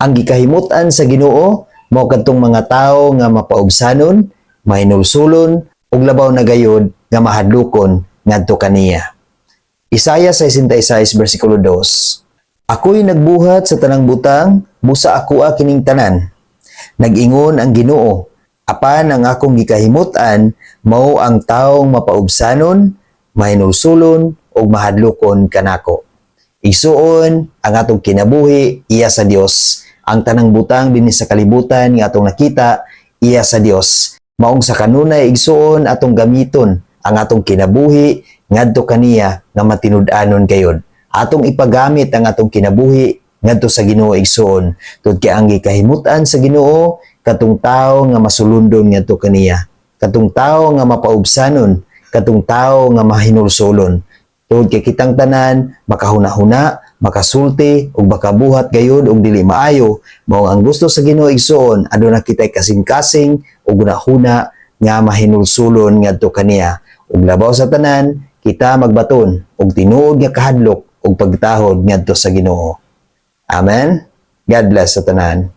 Ang gikahimutan sa Ginoo mao kadtong mga tawo nga mapaubsanon, mahinulsulon ug labaw na gayud nga mahadlokon ngadto kaniya. Isaya 66 bersikulo 2. Ako'y nagbuhat sa tanang butang, busa akoa kining tanan. Nag-ingon ang Ginoo, apan ang akong gikahimutan mao ang taong mapaubsanon, mahinulsulon ug mahadlokon kanako. Isuon ang atong kinabuhi iya sa Dios. Ang tanang butang dinhi sa kalibutan nga atong nakita iya sa Dios. Maong sa kanunay igsuon atong gamiton ang atong kinabuhi ngadto kaniya nga matinud-anon gayud. Atong ipagamit ang atong kinabuhi ngadto sa Ginoo igsuon. Tungod kay ang gikahimutan sa Ginoo katong tawo nga masulundon ngadto kaniya. Katong tawo nga mapaubsanon, katong tawo nga mahinulsulon. Tungod kay kitang tanan makahuna-huna, makasulti ug makabuhat gayud og dili maayo, mao ang gusto sa Ginoo igsuon aduna kitay kasing-kasing ug hunahuna nga mahinulsulon ngadto kaniya. Ug labaw sa tanan, kita magbaton og tinuod nga kahadlok ug pagtahod ngadto sa Ginoo. Amen. God bless sa tanan.